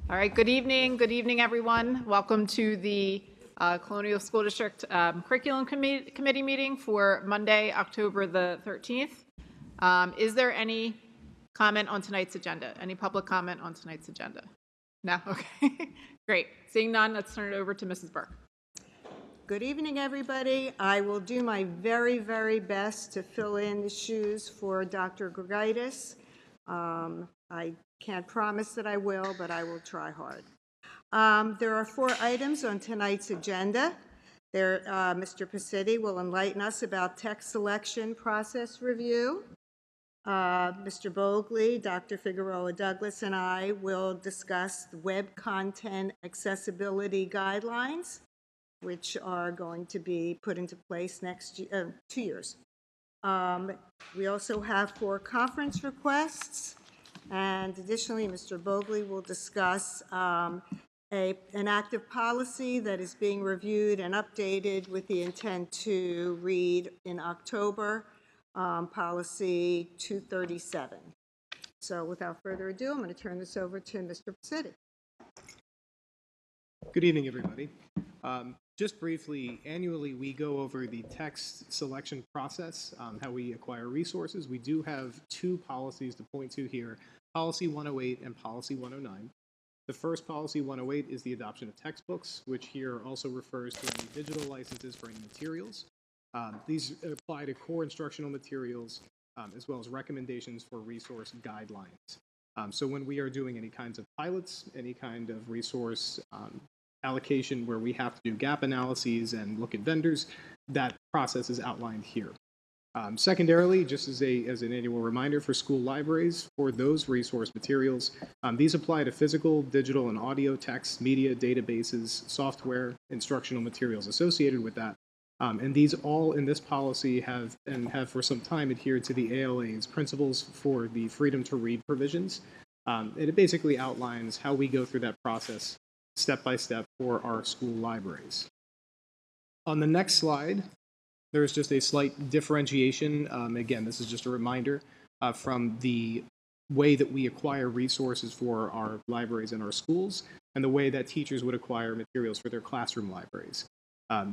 All right, good evening, everyone. Welcome to the Colonial School District Curriculum Committee meeting for Monday, October the 13th. Is there any comment on tonight's agenda? Any public comment on tonight's agenda? No? Okay, great. Seeing none, let's turn it over to Mrs. Burke. Good evening, everybody. I will do my very, very best to fill in the shoes for Dr. Grigaitis. I can't promise that I will, but I will try hard. There are 4 items on tonight's agenda. Mr. Pacitti will enlighten us about text selection process review. Mr. Bogley, Dr. Figueroa Douglas, and I will discuss the web content accessibility guidelines, which are going to be put into place next year, 2 years. We also have 4 conference requests, and additionally, Mr. Bogley will discuss an active policy that is being reviewed and updated with the intent to read in October, policy 237. So without further ado, I'm going to turn this over to Mr. Pacitti. Good evening, everybody. Just briefly, annually we go over the text selection process, how we acquire resources. We do have 2 policies to point to here, Policy 108 and Policy 109. The first Policy 108 is the adoption of textbooks, which here also refers to any digital licenses for any materials. These apply to core instructional materials as well as recommendations for resource guidelines. So when we are doing any kinds of pilots, any kind of resource allocation where we have to do gap analyses and look at vendors, that process is outlined here. Secondarily, just as an annual reminder for school libraries, for those resource materials, these apply to physical, digital, and audio, text, media, databases, software, instructional materials associated with that. And these all in this policy have for some time adhered to the ALA's principles for the freedom to read provisions. And it basically outlines how we go through that process step by step for our school libraries. On the next slide, there's just a slight differentiation. Again, this is just a reminder from the way that we acquire resources for our libraries and our schools and the way that teachers would acquire materials for their classroom libraries.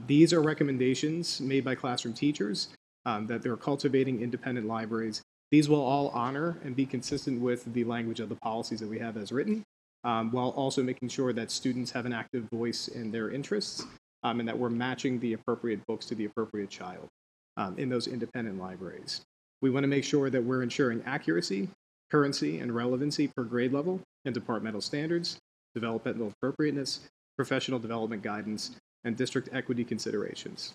These are recommendations made by classroom teachers that they're cultivating independent libraries. These will all honor and be consistent with the language of the policies that we have as written, while also making sure that students have an active voice in their interests and that we're matching the appropriate books to the appropriate child in those independent libraries. We want to make sure that we're ensuring accuracy, currency, and relevancy per grade level and departmental standards, developmental appropriateness, professional development guidance, and district equity considerations.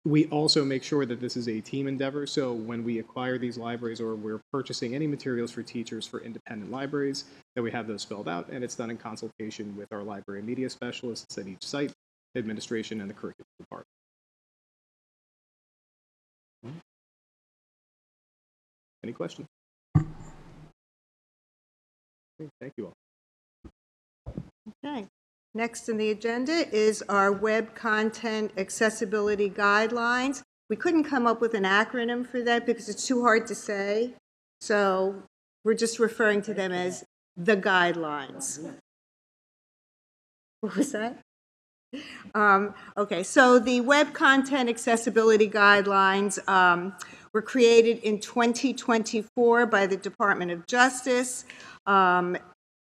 We also make sure that this is a team endeavor, so when we acquire these libraries or we're purchasing any materials for teachers for independent libraries, that we have those spelled out, and it's done in consultation with our library and media specialists at each site, administration, and the curriculum department. Any questions? Okay, thank you all. Okay. Next on the agenda is our web content accessibility guidelines. We couldn't come up with an acronym for that because it's too hard to say. So we're just referring to them as the guidelines. What was that? Okay, so the web content accessibility guidelines were created in 2024 by the Department of Justice.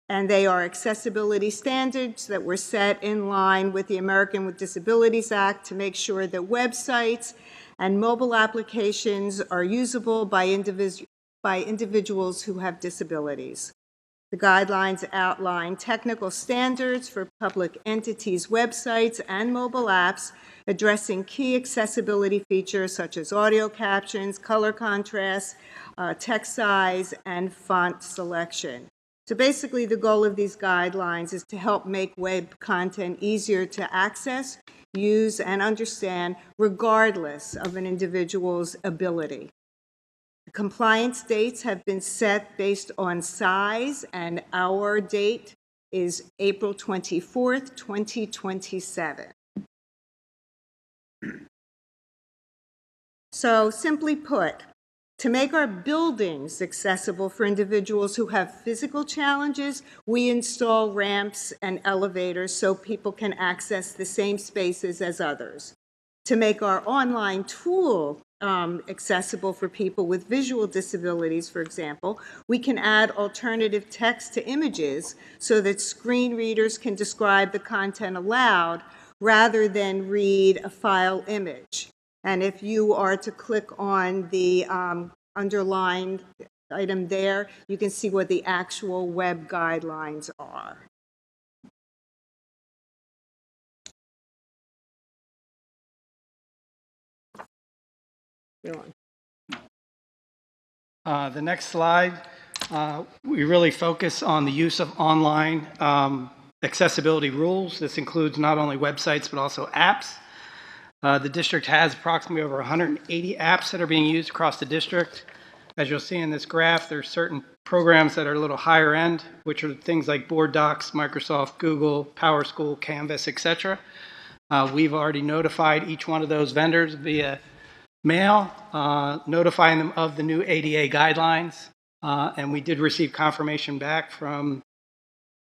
And they are accessibility standards that were set in line with the American with Disabilities Act to make sure that websites and mobile applications are usable by individuals who have disabilities. The guidelines outline technical standards for public entities' websites and mobile apps addressing key accessibility features such as audio captions, color contrast, text size, and font selection. So basically, the goal of these guidelines is to help make web content easier to access, use, and understand, regardless of an individual's ability. The compliance dates have been set based on size, and our date is April 24th, 2027. So simply put, To make our buildings accessible for individuals who have physical challenges, we install ramps and elevators so people can access the same spaces as others. To make our online tool accessible for people with visual disabilities, for example, we can add alternative text to images so that screen readers can describe the content aloud rather than read a file image. And if you are to click on the underlined item there, you can see what the actual web guidelines are. The next slide, we really focus on the use of online accessibility rules. This includes not only websites, but also apps. The district has approximately over 180 apps that are being used across the district. As you'll see in this graph, there's certain programs that are a little higher end, which are things like Board Docs, Microsoft, Google, PowerSchool, Canvas, etc. We've already notified each one of those vendors via mail, notifying them of the new ADA guidelines. And we did receive confirmation back from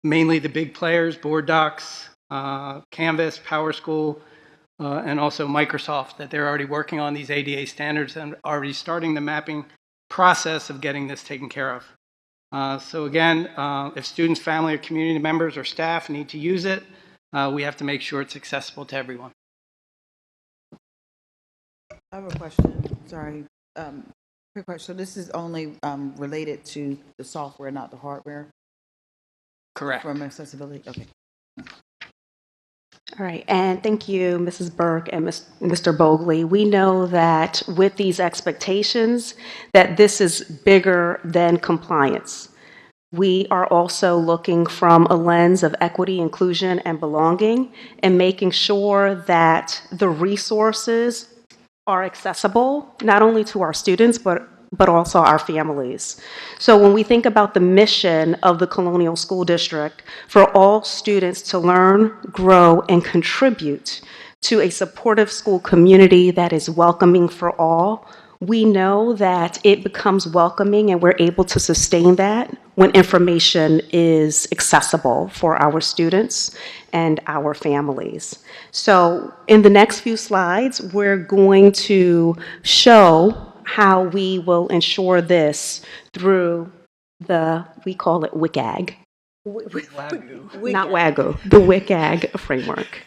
mainly the big players, Board Docs, Canvas, PowerSchool, and also Microsoft, that they're already working on these ADA standards and already starting the mapping process of getting this taken care of. So again, if students, family, or community members or staff need to use it, we have to make sure it's accessible to everyone. I have a question. Sorry. Quick question. So this is only related to the software, not the hardware? Correct. From accessibility? Okay. All right, and thank you, Mrs. Burke and Mr. Bogley. We know that with these expectations, that this is bigger than compliance. We are also looking from a lens of equity, inclusion, and belonging, and making sure that the resources are accessible, not only to our students, but also our families. So when we think about the mission of the Colonial School District, for all students to learn, grow, and contribute to a supportive school community that is welcoming for all, we know that it becomes welcoming and we're able to sustain that when information is accessible for our students and our families. So in the next few slides, we're going to show how we will ensure this through we call it WCAG. Not WAGO, the WCAG framework.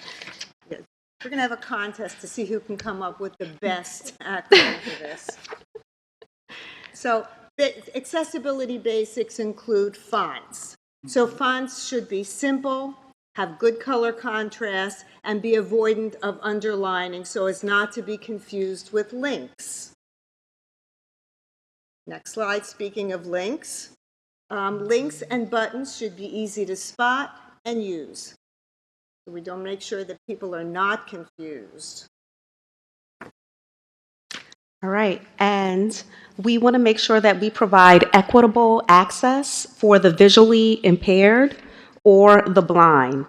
We're going to have a contest to see who can come up with the best acronym for this. So accessibility basics include fonts. So fonts should be simple, have good color contrast, and be avoidant of underlining so as not to be confused with links. Next slide, speaking of links. Links and buttons should be easy to spot and use. So we don't make sure that people are not confused. All right, and we want to make sure that we provide equitable access for the visually impaired or the blind.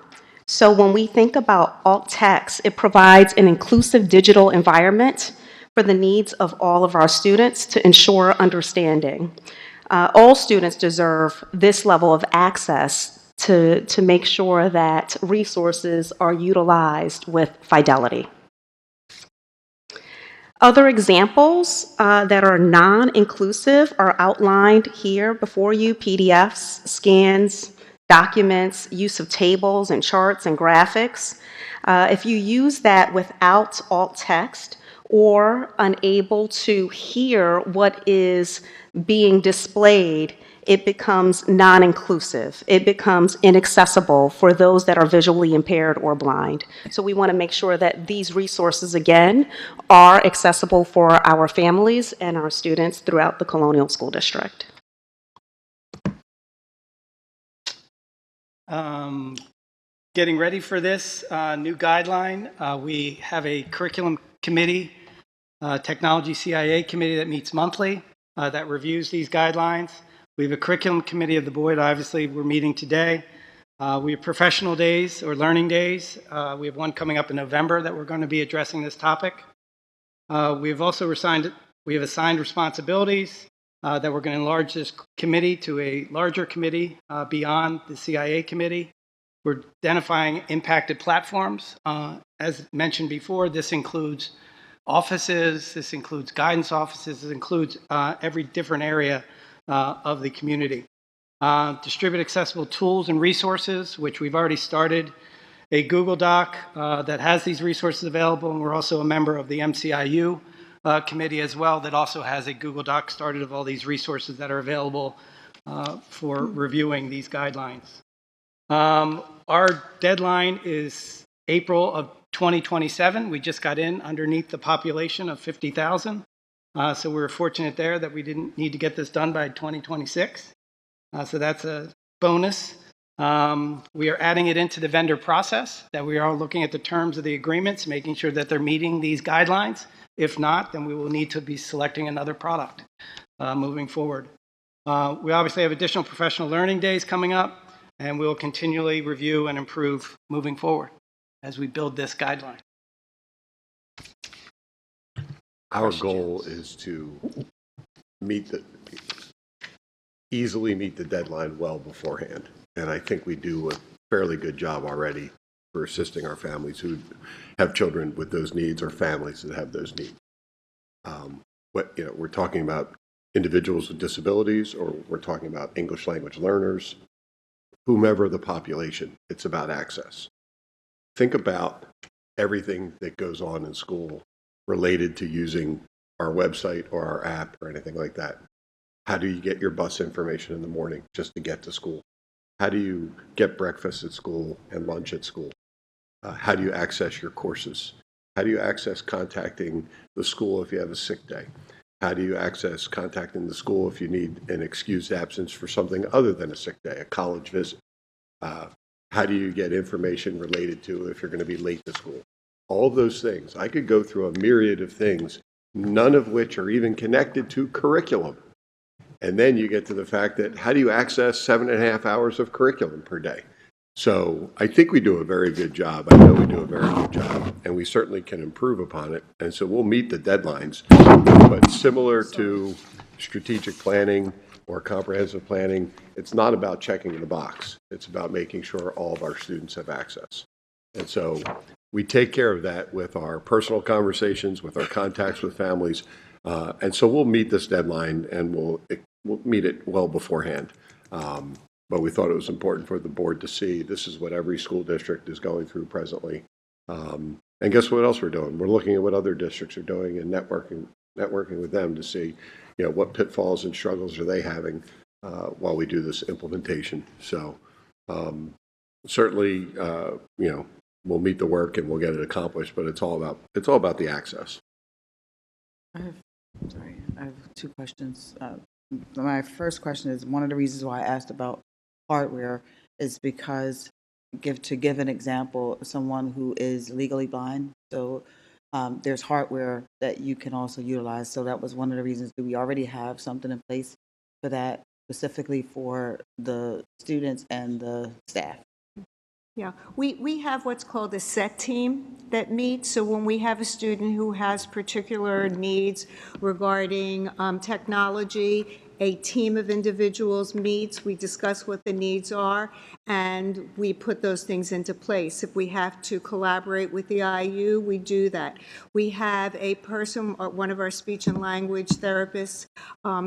So when we think about alt text, it provides an inclusive digital environment for the needs of all of our students to ensure understanding. All students deserve this level of access to make sure that resources are utilized with fidelity. Other examples that are non-inclusive are outlined here before you: PDFs, scans, documents, use of tables and charts and graphics. If you use that without alt text or unable to hear what is being displayed, it becomes non-inclusive. It becomes inaccessible for those that are visually impaired or blind. So we want to make sure that these resources, again, are accessible for our families and our students throughout the Colonial School District. Getting ready for this new guideline, we have a curriculum committee, technology CIA committee that meets monthly that reviews these guidelines. We have a curriculum committee of the board. Obviously, we're meeting today. We have professional days or learning days. We have one coming up in November that we're going to be addressing this topic. We have also we have assigned responsibilities that we're going to enlarge this committee to a larger committee beyond the CIA committee. We're identifying impacted platforms. As mentioned before, this includes offices, this includes guidance offices, this includes every different area of the community. Distribute accessible tools and resources, which we've already started a Google Doc that has these resources available, and we're also a member of the MCIU committee as well that also has a Google Doc started of all these resources that are available for reviewing these guidelines. Our deadline is April of 2027. We just got in underneath the population of 50,000. So we're fortunate there that we didn't need to get this done by 2026. So that's a bonus. We are adding it into the vendor process, that we are looking at the terms of the agreements, making sure that they're meeting these guidelines. If not, then we will need to be selecting another product moving forward. We obviously have additional professional learning days coming up, and we will continually review and improve moving forward as we build this guideline. Our goal is to easily meet the deadline well beforehand. And I think we do a fairly good job already for assisting our families who have children with those needs or families that have those needs. We're talking about individuals with disabilities, or we're talking about English language learners, whomever the population, it's about access. Think about everything that goes on in school related to using our website or our app or anything like that. How do you get your bus information in the morning just to get to school? How do you get breakfast at school and lunch at school? How do you access your courses? How do you access contacting the school if you have a sick day? How do you access contacting the school if you need an excused absence for something other than a sick day, a college visit? How do you get information related to if you're going to be late to school? All of those things. I could go through a myriad of things, none of which are even connected to curriculum. And then you get to the fact that how do you access 7.5 hours of curriculum per day? So I think we do a very good job. I know we do a very good job, and we certainly can improve upon it. And so we'll meet the deadlines. But similar to strategic planning or comprehensive planning, it's not about checking the box. It's about making sure all of our students have access. And so we take care of that with our personal conversations, with our contacts with families. And so we'll meet this deadline, and we'll meet it well beforehand. But we thought it was important for the board to see this is what every school district is going through presently. And guess what else we're doing? We're looking at what other districts are doing and networking with them to see, what pitfalls and struggles are they having while we do this implementation. So certainly, we'll meet the work and we'll get it accomplished. But it's all about the access. I have two questions. My first question is, one of the reasons why I asked about hardware is because, to give an example, someone who is legally blind, so there's hardware that you can also utilize. So that was one of the reasons. Do we already have something in place for that, specifically for the students and the staff? Yeah, we have what's called a set team that meets. So when we have a student who has particular needs regarding technology, a team of individuals meets, we discuss what the needs are, and we put those things into place. If we have to collaborate with the IU, we do that. We have a person, one of our speech and language therapists,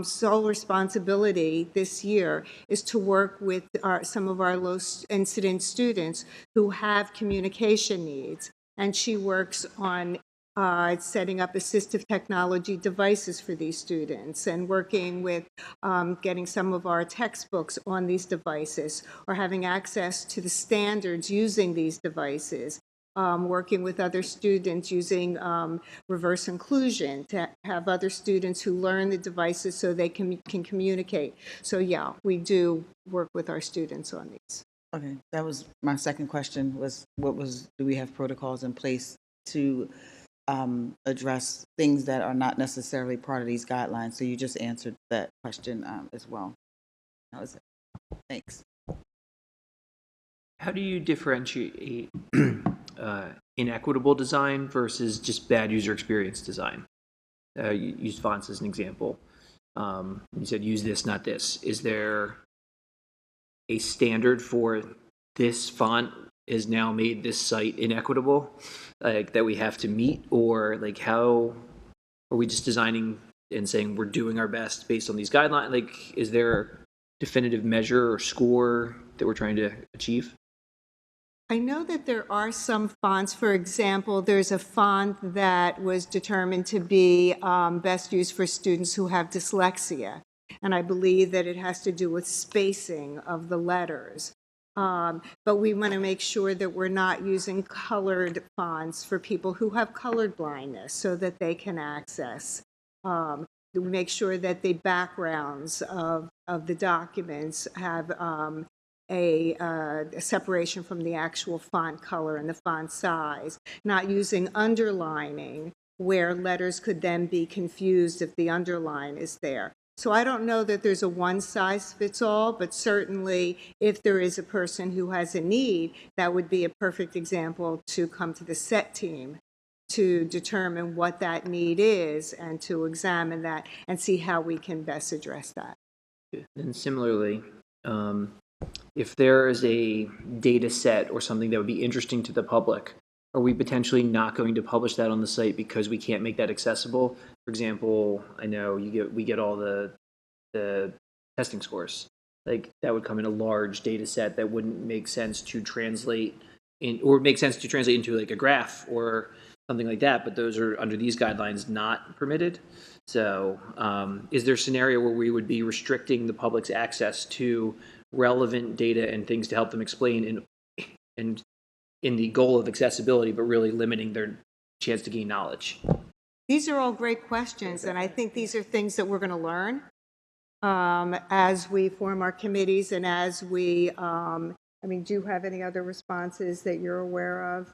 sole responsibility this year is to work with some of our low incident students who have communication needs, and she works on setting up assistive technology devices for these students and working with getting some of our textbooks on these devices or having access to the standards using these devices, working with other students using reverse inclusion to have other students who learn the devices so they can communicate. So yeah, we do work with our students on these. Okay, that was my second question, was do we have protocols in place to address things that are not necessarily part of these guidelines? So you just answered that question as well. That was it. Thanks. How do you differentiate inequitable design versus just bad user experience design? you used fonts as an example. You said use this, not this. Is there a standard for this font is now made this site inequitable, like that we have to meet, or like how are we just designing and saying we're doing our best based on these guidelines? Like, is there a definitive measure or score that we're trying to achieve? I know that there are some fonts. For example, there's a font that was determined to be best used for students who have dyslexia. And I believe that it has to do with spacing of the letters. But we want to make sure that we're not using colored fonts for people who have colored blindness so that they can access. We make sure that the backgrounds of the documents have a separation from the actual font color and the font size, not using underlining where letters could then be confused if the underline is there. So I don't know that there's a one-size-fits-all, but certainly if there is a person who has a need, that would be a perfect example to come to the SET team to determine what that need is and to examine that and see how we can best address that. And similarly, if there is a data set or something that would be interesting to the public, are we potentially not going to publish that on the site because we can't make that accessible? For example, I know we get all the testing scores. Like that would come in a large data set that wouldn't make sense to translate or make sense to translate into like a graph or something like that, but those are under these guidelines not permitted. So is there a scenario where we would be restricting the public's access to relevant data and things to help them explain in the goal of accessibility, but really limiting their chance to gain knowledge? These are all great questions, and I think these are things that we're going to learn as we form our committees and as we, do you have any other responses that you're aware of?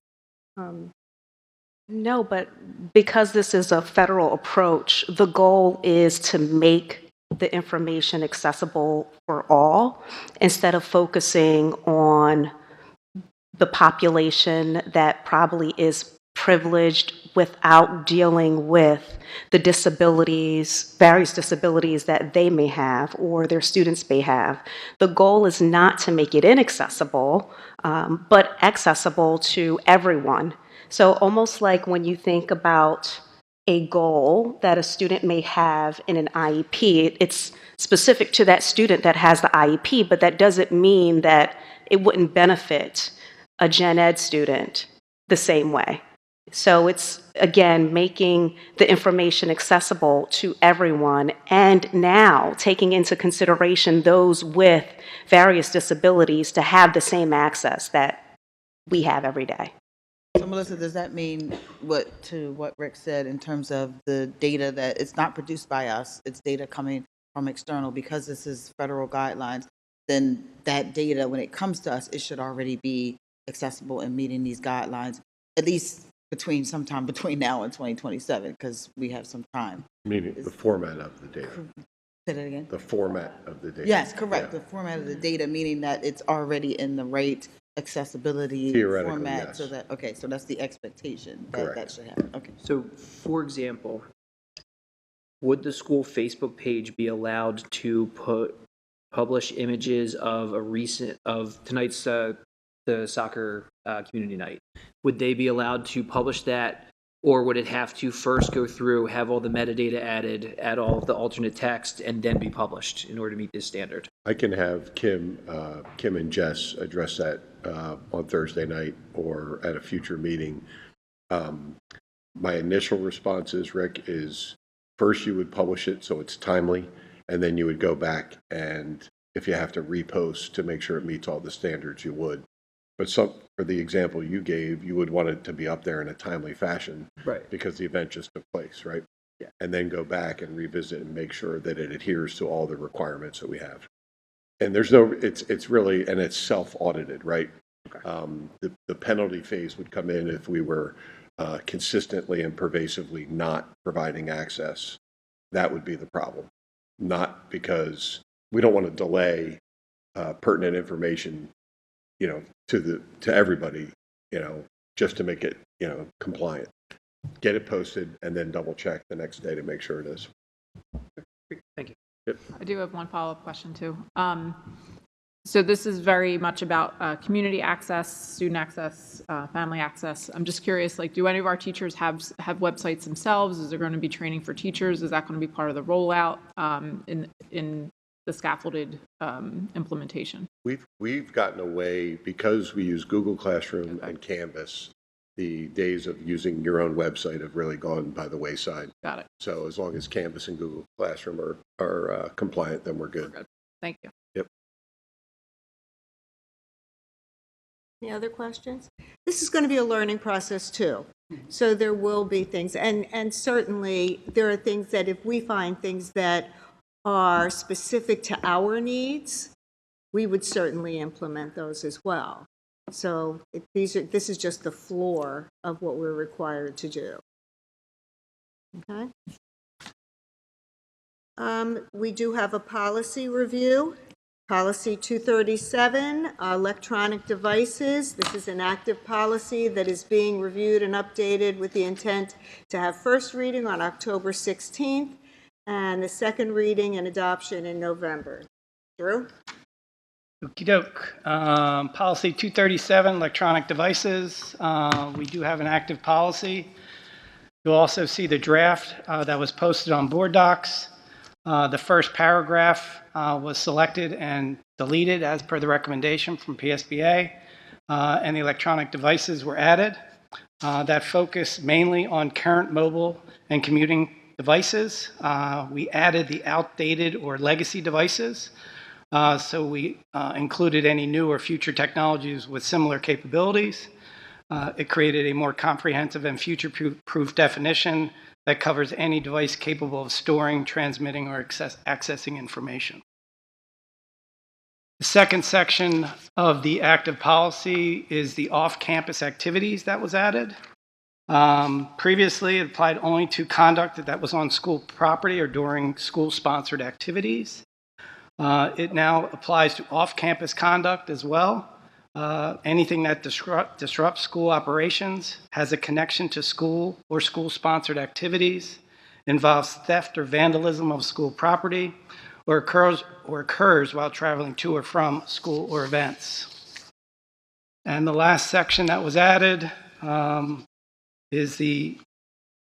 No, but because this is a federal approach, the goal is to make the information accessible for all instead of focusing on the population that probably is privileged without dealing with the disabilities, various disabilities that they may have or their students may have. The goal is not to make it inaccessible, but accessible to everyone. So almost like when you think about a goal that a student may have in an IEP, it's specific to that student that has the IEP, but that doesn't mean that it wouldn't benefit a gen ed student the same way. So it's, again, making the information accessible to everyone and now taking into consideration those with various disabilities to have the same access that we have every day. So Melissa, does that mean what Rick said in terms of the data that it's not produced by us, it's data coming from external because this is federal guidelines, then that data, when it comes to us, it should already be accessible and meeting these guidelines, at least sometime between now and 2027, because we have some time. Meaning the format of the data. Say that again? The format of the data. Yes, correct. Yeah. The format of the data, meaning that it's already in the right accessibility Theoretically, format. yes. So that, okay, so that's the expectation that Correct. that should happen. Okay. So, for example, would the school Facebook page be allowed to publish images of tonight's the soccer community night? Would they be allowed to publish that, or would it have to first go through, have all the metadata added, add all of the alternate text, and then be published in order to meet this standard? I can have Kim and Jess address that on Thursday night or at a future meeting. My initial response is, Rick, is first you would publish it so it's timely, and then you would go back and if you have to repost to make sure it meets all the standards, you would. But for the example you gave, you would want it to be up there in a timely fashion, Right. because the event just took place, right? Yeah. And then go back and revisit and make sure that it adheres to all the requirements that we have. And it's really, and it's self-audited, right? Okay. The penalty phase would come in if we were consistently and pervasively not providing access. That would be the problem. Not because we don't want to delay pertinent information, to everybody, just to make it, compliant. get it posted, and then double check the next day to make sure it is. Thank you. I do have one follow-up question, too. So this is very much about community access, student access, family access. I'm just curious, like, do any of our teachers have websites themselves? Is there going to be training for teachers? Is that going to be part of the rollout in the scaffolded implementation? We've gotten away, because we use Google Classroom and Canvas, the days of using your own website have really gone by the wayside. Got it. So as long as Canvas and Google Classroom are compliant, then we're good. Thank you. Yep. Any other questions? This is going to be a learning process too. So there will be things, and certainly there are things that if we find things that are specific to our needs, we would certainly implement those as well. So this is just the floor of what we're required to do. Okay. We do have a policy review. Policy 237, electronic devices. This is an active policy that is being reviewed and updated with the intent to have first reading on October 16th and the second reading and adoption in November. Drew? Okey-doke. Policy 237, electronic devices. We do have an active policy. You'll also see the draft that was posted on board docs. The first paragraph was selected and deleted as per the recommendation from PSBA, and the electronic devices were added. That focused mainly on current mobile and commuting devices. We added the outdated or legacy devices. So we included any new or future technologies with similar capabilities. It created a more comprehensive and future-proof definition that covers any device capable of storing, transmitting, or accessing information. The second section of the active policy is the off-campus activities that was added. Previously, it applied only to conduct that was on school property or during school-sponsored activities. It now applies to off-campus conduct as well. Anything that disrupts school operations, has a connection to school or school-sponsored activities, involves theft or vandalism of school property, or occurs while traveling to or from school or events. And the last section that was added is the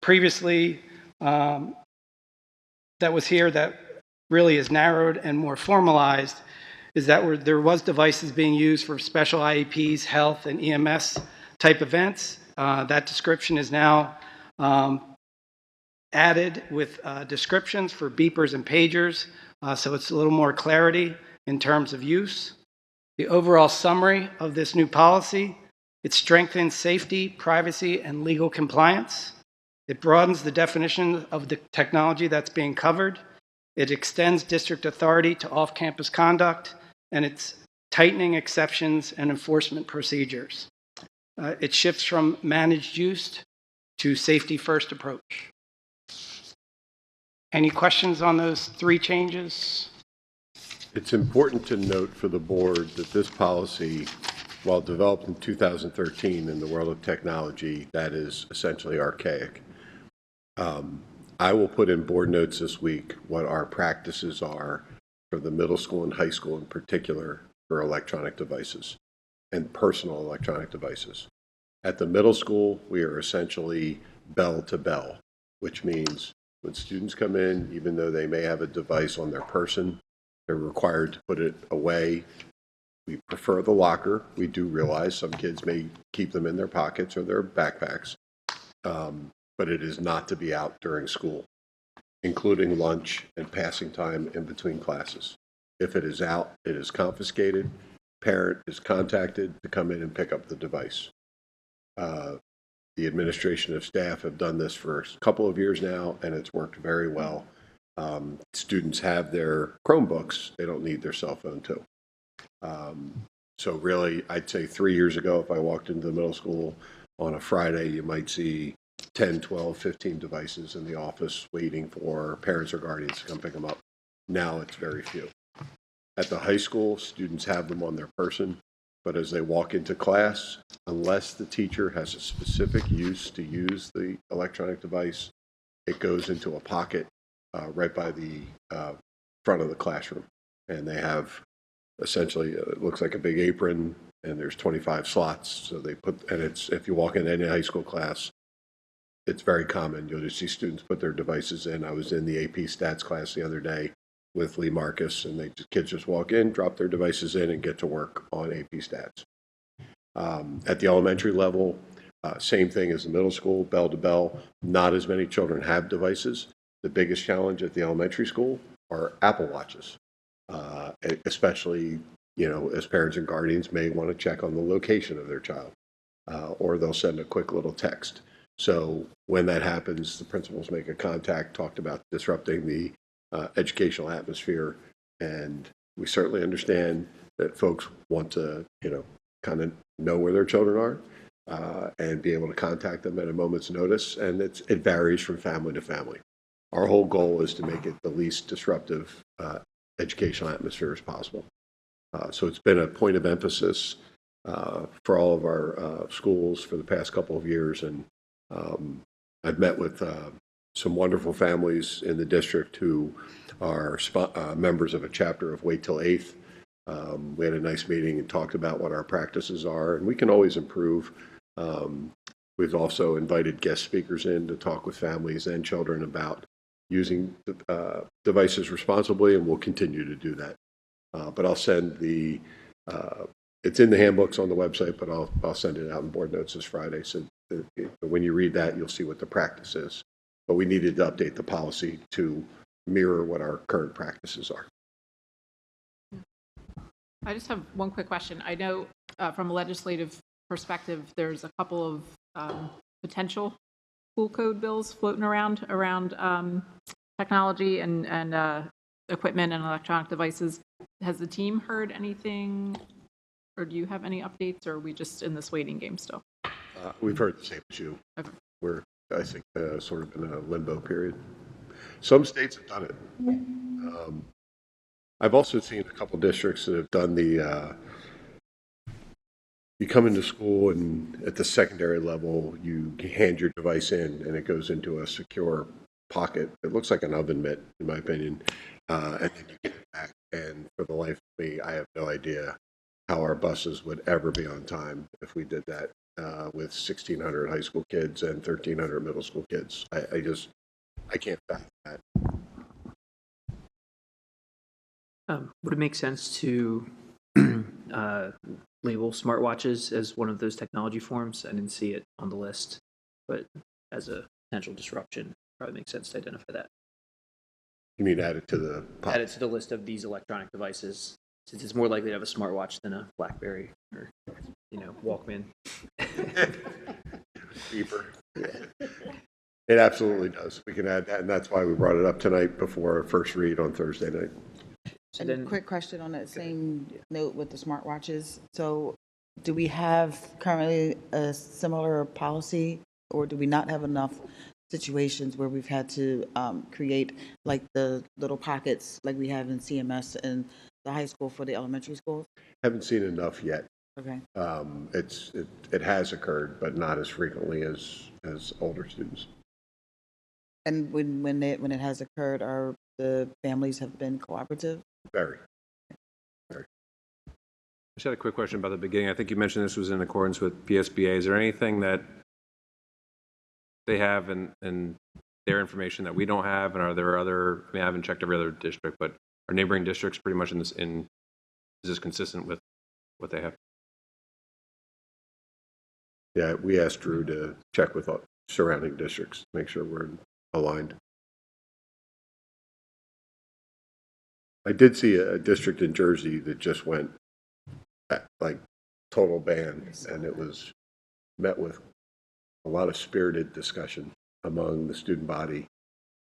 previously that was here that really is narrowed and more formalized, is that there was devices being used for special IEPs, health, and EMS type events. That description is now added with descriptions for beepers and pagers, so it's a little more clarity in terms of use. The overall summary of this new policy: it strengthens safety, privacy, and legal compliance. It broadens the definition of the technology that's being covered. It extends district authority to off-campus conduct, and it's tightening exceptions and enforcement procedures. It shifts from managed use to safety-first approach. Any questions on those three changes? It's important to note for the board that this policy, while developed in 2013 in the world of technology, that is essentially archaic. I will put in board notes this week what our practices are for the middle school and high school in particular for electronic devices and personal electronic devices. At the middle school, we are essentially bell to bell, which means when students come in, even though they may have a device on their person, they're required to put it away. We prefer the locker. We do realize some kids may keep them in their pockets or their backpacks, but it is not to be out during school, including lunch and passing time in between classes. If it is out, it is confiscated. Parent is contacted to come in and pick up the device. The administration of staff have done this for a couple of years now, and it's worked very well. Students have their Chromebooks. They don't need their cell phone too. So really, I'd say 3 years ago, if I walked into the middle school on a Friday, you might see 10, 12, 15 devices in the office waiting for parents or guardians to come pick them up. Now it's very few. At the high school, students have them on their person. but as they walk into class, unless the teacher has a specific use to use the electronic device, it goes into a pocket right by the front of the classroom. And they have essentially, it looks like a big apron, and there's 25 slots. So they put, and it's, if you walk in any high school class, it's very common. You'll just see students put their devices in. I was in the AP stats class the other day with Lee Marcus, and kids just walk in, drop their devices in, and get to work on AP stats. At the elementary level, same thing as the middle school, bell to bell. Not as many children have devices. The biggest challenge at the elementary school are Apple Watches, especially, you know, as parents and guardians may want to check on the location of their child, or they'll send a quick little text. So when that happens, the principals make a contact, talked about disrupting the educational atmosphere, and we certainly understand that folks want to, you know, kind of know where their children are and be able to contact them at a moment's notice, and it varies from family to family. Our whole goal is to make it the least disruptive educational atmosphere as possible. So it's been a point of emphasis for all of our schools for the past couple of years, and I've met with some wonderful families in the district who are members of a chapter of Wait Till 8th. We had a nice meeting and talked about what our practices are, and we can always improve. We've also invited guest speakers in to talk with families and children about using devices responsibly, and we'll continue to do that. But I'll send it's in the handbooks on the website, but I'll send it out in board notes this Friday. So when you read that, you'll see what the practice is. But we needed to update the policy to mirror what our current practices are. I just have one quick question. I know from a legislative perspective, there's a couple of potential school code bills floating around technology and equipment and electronic devices. Has the team heard anything, or do you have any updates, or are we just in this waiting game still? We've heard the same as you. Okay. We're, I think, sort of in a limbo period. Some states have done it. I've also seen a couple districts that have done you come into school and at the secondary level, you hand your device in and it goes into a secure pocket. It looks like an oven mitt, in my opinion, and then you get it back. And for the life of me, I have no idea how our buses would ever be on time if we did that with 1,600 high school kids and 1,300 middle school kids. I can't fathom that. Would it make sense to label smartwatches as one of those technology forms? I didn't see it on the list, but as a potential disruption, probably makes sense to identify that. You mean add it to the Add it to the list of these electronic devices, since it's more likely to have a smartwatch than a BlackBerry or, you know, Walkman. beeper? Yeah. It absolutely does. We can add that, and that's why we brought it up tonight before our first read on Thursday night. And a quick question on that same note with the smartwatches. So do we have currently a similar policy, or do we not have enough situations where we've had to create like the little pockets like we have in CMS and the high school for the elementary schools? Haven't seen enough yet. Okay. It has occurred, but not as frequently as older students. And when it has occurred, are the families have been cooperative? Very. I just had a quick question about the beginning. I think you mentioned this was in accordance with PSBA. Is there anything that they have in their information that we don't have? And are there other, I mean, I haven't checked every other district, but are neighboring districts pretty much is this consistent with what they have? Yeah, we asked Drew to check with surrounding districts, make sure we're aligned. I did see a district in Jersey that just went like total ban, and it was met with a lot of spirited discussion among the student body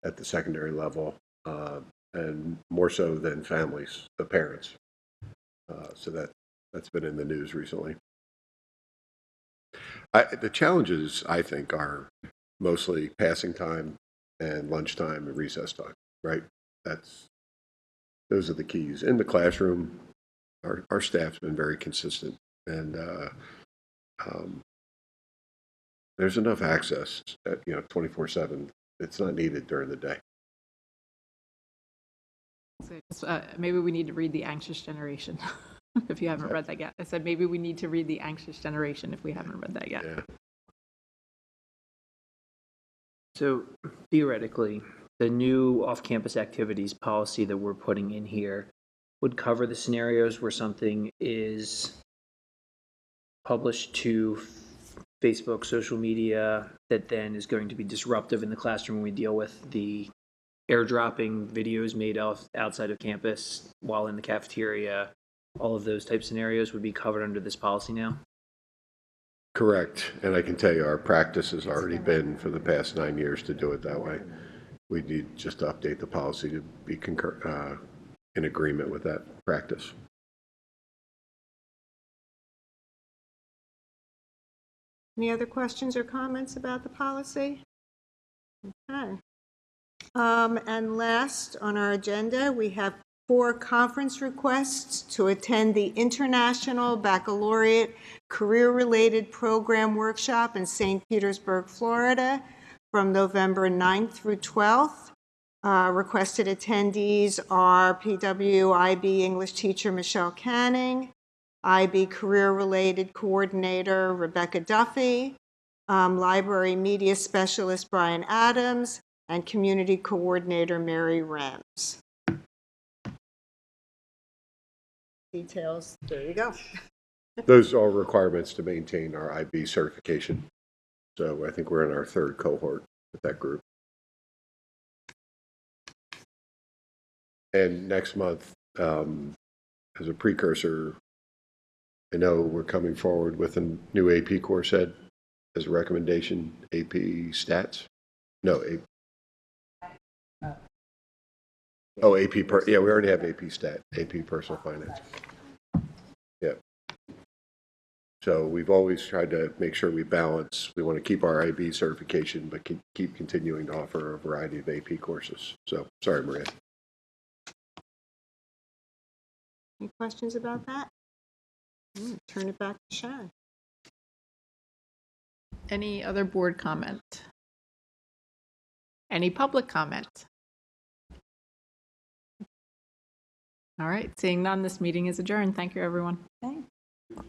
at the secondary level, and more so than families, the parents. So that's been in the news recently. The challenges, I think, are mostly passing time and lunchtime and recess time, right? Those are the keys. In the classroom, our staff's been very consistent. And there's enough access at, 24/7. It's not needed during the day. Maybe we need to read The Anxious Generation, if you haven't read that yet. I said maybe we need to read The Anxious Generation if we haven't read that yet. Yeah. So theoretically, the new off-campus activities policy that we're putting in here would cover the scenarios where something is published to Facebook, social media, that then is going to be disruptive in the classroom when we deal with the airdropping videos made outside of campus while in the cafeteria. All of those type scenarios would be covered under this policy now? Correct. And I can tell you our practice has already been for the past 9 years to do it that way. We need just to update the policy to be in agreement with that practice. Any other questions or comments about the policy? Okay. And last on our agenda, we have 4 conference requests to attend the International Baccalaureate Career-Related Program Workshop in St. Petersburg, Florida, from November 9th through 12th. Requested attendees are PW IB English teacher Michelle Canning, IB Career-Related Coordinator Rebecca Duffy, Library Media Specialist Brian Adams, and Community Coordinator Mary Rems. Details, there you go. Those are requirements to maintain our IB certification. So I think we're in our 3rd cohort with that group. And next month, as a precursor, I know we're coming forward with a new AP course as a recommendation, AP Stats. No, AP, yeah, we already have AP Stat, AP Personal Finance. Yeah. So we've always tried to make sure we balance. We want to keep our IB certification, but keep continuing to offer a variety of AP courses. So, sorry, Maria. Any questions about that? Turn it back to Sharon. Any other board comment? Any public comment? All right, seeing none, this meeting is adjourned. Thank you, everyone. Okay.